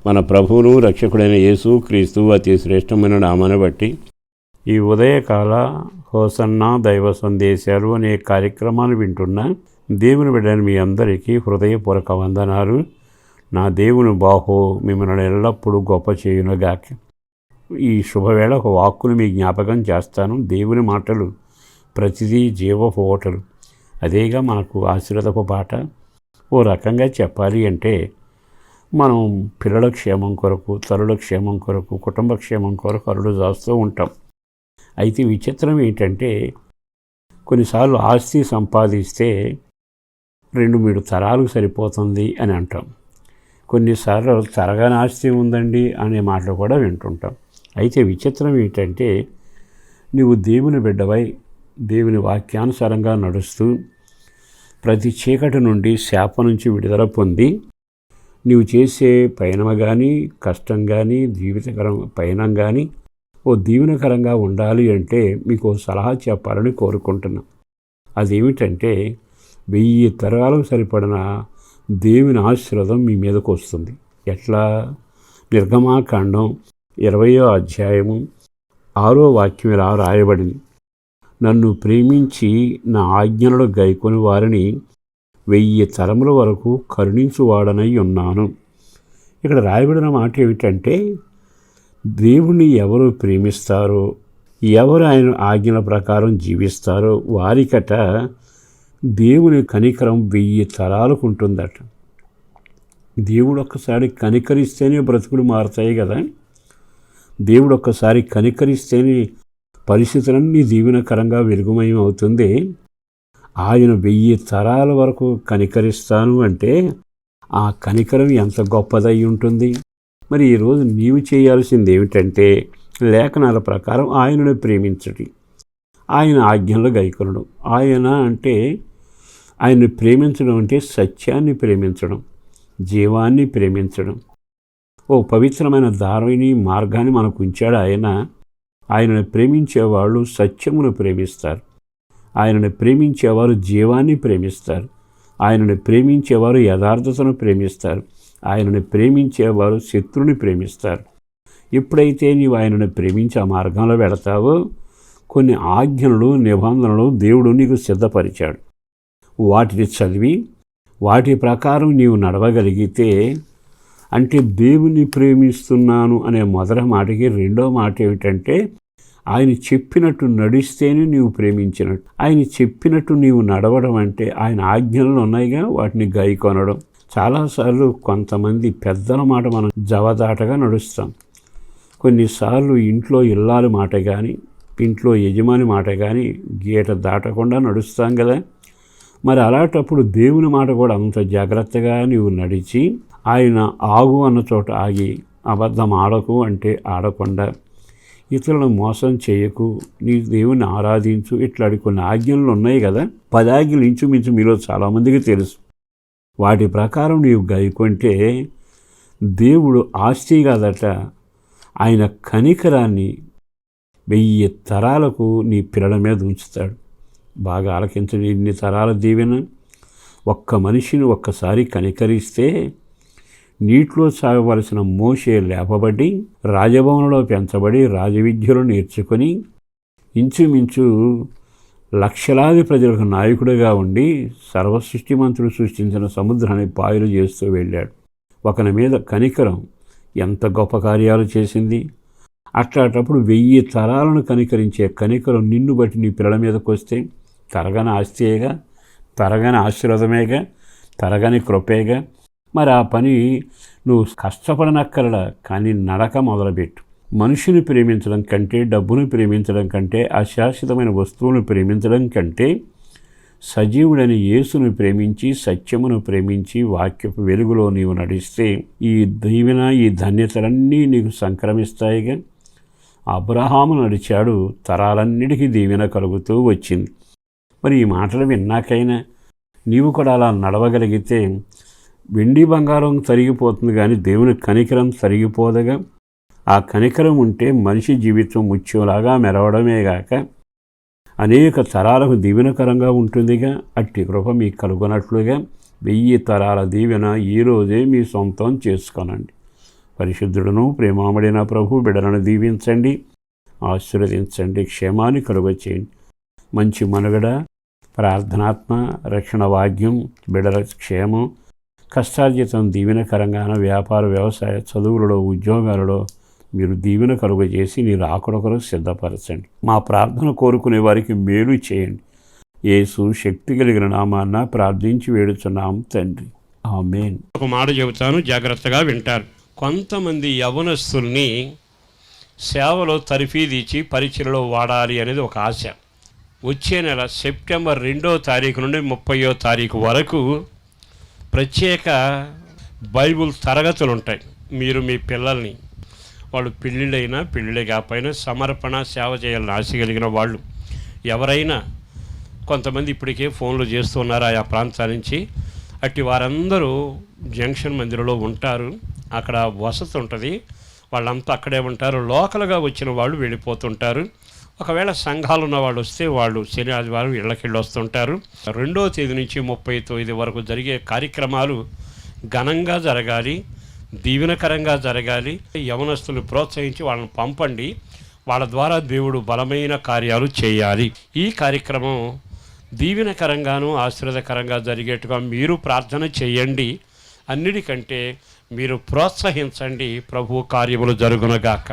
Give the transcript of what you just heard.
మన ప్రభువును రక్షకుడైన యేసు క్రీస్తు అతి శ్రేష్టమైన నామాన్ని బట్టి ఈ ఉదయకాల హోసన్నా దైవ సందేశాలు అనే కార్యక్రమాన్ని వింటున్న దేవుని బిడ్డని మీ అందరికీ హృదయపూర్వక వందనాలు. నా దేవుని బాహో మిమ్మల్ని ఎల్లప్పుడూ గొప్ప చేయునుగాక. ఈ శుభవేళ ఒక వాక్కును మీ జ్ఞాపకం చేస్తాను. దేవుని మాటలు ప్రతిదీ జీవపు ఓటలు. అదేగా మనకు ఆశీర్వాదపు పాట. ఓ రకంగా చెప్పాలి అంటే మనం పిల్లల క్షేమం కొరకు, తల్లుల క్షేమం కొరకు, కుటుంబ క్షేమం కొరకు అరుడు చేస్తూ ఉంటాం. అయితే విచిత్రం ఏంటంటే కొన్నిసార్లు ఆస్తి సంపాదిస్తే 2-3 తరాలకు సరిపోతుంది అని అంటాం. కొన్నిసార్లు తరగని ఆస్తి ఉందండి అనే మాటలు కూడా వింటుంటాం. అయితే విచిత్రం ఏంటంటే నువ్వు దేవుని బిడ్డవై దేవుని వాక్యానుసారంగా నడుస్తూ ప్రతి చీకటి నుండి శాప నుంచి విడుదల పొంది నీవు చేసే పయనం కానీ, కష్టం కానీ, జీవితకరం పయనం కానీ ఓ దీవెనకరంగా ఉండాలి అంటే మీకు సలహా చెప్పాలని కోరుకుంటున్నాను. అదేమిటంటే 1000 తరాలకు సరిపడిన దేవుని ఆశీర్వాదం మీ మీదకు వస్తుంది. ఎట్లా? నిర్గమాకాండం 20వ అధ్యాయము 6వ వాక్యం ఇలా రాయబడింది. నన్ను ప్రేమించి నా ఆజ్ఞలను గైకొని వారిని 1000 తరముల వరకు కరుణించువాడనై ఉన్నాను. ఇక్కడ రాయబడిన మాట ఏమిటంటే దేవుణ్ణి ఎవరు ప్రేమిస్తారో, ఎవరు ఆయన ఆజ్ఞల ప్రకారం జీవిస్తారో వారికట దేవుని కనికరం 1000 తరాలకు ఉంటుందట. దేవుడు ఒక్కసారి కనికరిస్తేనే బ్రతుకులు మారుతాయి కదా. దేవుడు ఒక్కసారి కనికరిస్తేనే పరిస్థితులన్నీ దీవెనకరంగా వెలుగుమయం అవుతుంది. ఆయన 1000 తరాల వరకు కనికరిస్తాను అంటే ఆ కనికరం ఎంత గొప్పదై ఉంటుంది. మరి ఈరోజు నీవు చేయాల్సింది ఏమిటంటే లేఖనాల ప్రకారం ఆయనను ప్రేమించడం, ఆయన ఆజ్ఞలు గైకొనడం. ఆయన్ని ప్రేమించడం అంటే సత్యాన్ని ప్రేమించడం, జీవాన్ని ప్రేమించడం. ఓ పవిత్రమైన దారిని, మార్గాన్ని మనకు ఉంచాడు ఆయన. ఆయనను ప్రేమించేవాళ్ళు సత్యమును ప్రేమిస్తారు. ఆయనను ప్రేమించేవారు జీవాన్ని ప్రేమిస్తారు. ఆయనను ప్రేమించేవారు యథార్థతను ప్రేమిస్తారు. ఆయనను ప్రేమించేవారు శత్రుని ప్రేమిస్తారు. ఎప్పుడైతే నీవు ఆయనను ప్రేమించి ఆ మార్గంలో వెళతావో కొన్ని ఆజ్ఞలు, నిబంధనలు దేవుడు నీకు సిద్ధపరిచాడు. వాటిని చదివి వాటి ప్రకారం నీవు నడవగలిగితే, అంటే దేవుని ప్రేమిస్తున్నాను అనే మొదటి మాటకి రెండో మాట ఏమిటంటే ఆయన చెప్పినట్టు నడిస్తేనే నీవు ప్రేమించినట్టు. ఆయన చెప్పినట్టు నీవు నడవడం అంటే ఆయన ఆజ్ఞలు ఉన్నాయిగా, వాటిని గైకొనడం. చాలాసార్లు కొంతమంది పెద్దల మాట మనం జవదాటగా నడుస్తాం. కొన్నిసార్లు ఇంట్లో ఇల్లాలి మాట కానీ, ఇంట్లో యజమాని మాట కానీ గీట దాటకుండా నడుస్తాం కదా. మరి అలాంటప్పుడు దేవుని మాట కూడా అంత జాగ్రత్తగా నీవు నడిచి ఆయన ఆగు అన్న చోట ఆగి, అబద్ధం ఆడకు అంటే ఆడకుండా, ఇతరులను మోసం చేయకు, నీ దేవుని ఆరాధించు, ఇట్లాంటి కొన్ని ఆజ్ఞలు ఉన్నాయి కదా. 10 ఆజ్ఞలు ఇంచుమించు మీలో చాలామందికి తెలుసు. వాటి ప్రకారం నీవు గైకొంటే దేవుడు ఆస్తి కాదట, ఆయన కనికరాన్ని 1000 తరాలకు నీ పిల్లల మీద ఉంచుతాడు. బాగా ఆలకించండి. ఇన్ని తరాల దీవెన. ఒక్క మనిషిని ఒక్కసారి కనికరిస్తే నీటిలో సాగవలసిన మోషే లేపబడి రాజభవనంలో పెంచబడి రాజవిద్యలు నేర్చుకొని ఇంచుమించు లక్షలాది ప్రజలకు నాయకుడిగా ఉండి సర్వసృష్టిమంతుడు సృష్టించిన సముద్రాన్ని పాయలు చేస్తూ వెళ్ళాడు. ఒకని మీద కనికరం ఎంత గొప్ప కార్యాలు చేసింది. అట్లాంటప్పుడు 1000 తరాలను కనికరించే కనికరం నిన్ను బట్టి నీ పిల్లల మీదకి వస్తే తరగని ఆస్తియేగా, తరగని ఆశీర్వాదమేగా, తరగని కృపేగా. మరి ఆ పని నువ్వు కష్టపడనక్కరలా, కానీ నడక మొదలుపెట్టు. మనిషిని ప్రేమించడం కంటే, డబ్బును ప్రేమించడం కంటే, అశాశ్వతమైన వస్తువులను ప్రేమించడం కంటే సజీవుడని యేసును ప్రేమించి, సత్యమును ప్రేమించి, వాక్యపు వెలుగులో నీవు నడిస్తే ఈ దీవెన, ఈ ధన్యతలన్నీ నీకు సంక్రమిస్తాయిగా. అబ్రహాము నడిచాడు, తరాలన్నిటికీ దీవెన కలుగుతూ వచ్చింది. మరి ఈ మాటలు విన్నాకైనా నీవు కూడా అలా నడవగలిగితే వెండి బంగారం తరిగిపోతుంది కానీ దేవుని కనికరం తరిగిపోదగా. ఆ కనికరం ఉంటే మనిషి జీవితం ముత్యంలాగా మెరవడమే గాక అనేక తరాలకు దీవెనకరంగా ఉంటుందిగా. అట్టి కృప మీకు కలుగునట్లుగా 1000 తరాల దీవెన ఈరోజే మీ సొంతం చేసుకోనండి. పరిశుద్ధుడును ప్రేమామడిన ప్రభు బిడ్డలను దీవించండి, ఆశీర్వదించండి, క్షేమాన్ని కలుగచేయండి. మంచి మనుగడ, ప్రార్థనాత్మ, రక్షణ భాగ్యం, బిడ్డల క్షేమం, కష్టార్జితం దీవెనకరంగాన వ్యాపార వ్యవసాయ చదువులలో ఉద్యోగాలలో మీరు దీవెన కలుగజేసి నీ రాకడ కొరకు సిద్ధపరచండి. మా ప్రార్థన కోరుకునే వారికి మేలు చేయండి. యేసు శక్తి కలిగిన నామాన్న ప్రార్థించి వేడుచున్నాం తండ్రి, ఆమేన్. ఒక మాట చెబుతాను, జాగ్రత్తగా వింటారు. కొంతమంది యవనస్తుల్ని సేవలో తరఫీదిచ్చి పరిచయలో వాడాలి అనేది ఒక ఆశ. వచ్చే నెల సెప్టెంబర్ 2వ తారీఖు నుండి 30వ తారీఖు వరకు ప్రత్యేక బైబుల్ తరగతులు ఉంటాయి. మీరు మీ పిల్లల్ని, వాళ్ళు పెళ్ళిళ్ళైనా పెళ్ళిళ్ళే కాకపోయినా సమర్పణ సేవ చేయాలని ఆశ కలిగిన వాళ్ళు ఎవరైనా, కొంతమంది ఇప్పటికే ఫోన్లు చేస్తున్నారు ఆయా ప్రాంతాల నుంచి, అట్టి వారందరూ జంక్షన్ మందిరంలో ఉంటారు. అక్కడ వసతి ఉంటుంది, వాళ్ళంతా అక్కడే ఉంటారు. లోకల్గా వచ్చిన వాళ్ళు వెళ్ళిపోతుంటారు. ఒకవేళ సంఘాలు ఉన్న వాళ్ళు వస్తే వాళ్ళు శని ఆదివారం ఇళ్ళకెళ్ళి వస్తుంటారు. 2వ తేదీ నుంచి 30వ వరకు జరిగే కార్యక్రమాలు ఘనంగా జరగాలి, దీవెనకరంగా జరగాలి. యవనస్తులు ప్రోత్సహించి వాళ్ళని పంపండి. వాళ్ళ ద్వారా దేవుడు బలమైన కార్యాలు చేయాలి. ఈ కార్యక్రమం దీవెనకరంగాను ఆశీర్వాదకరంగా జరిగేట్టుగా మీరు ప్రార్థన చేయండి. అన్నిటికంటే మీరు ప్రోత్సహించండి. ప్రభు కార్యములు జరుగునగాక.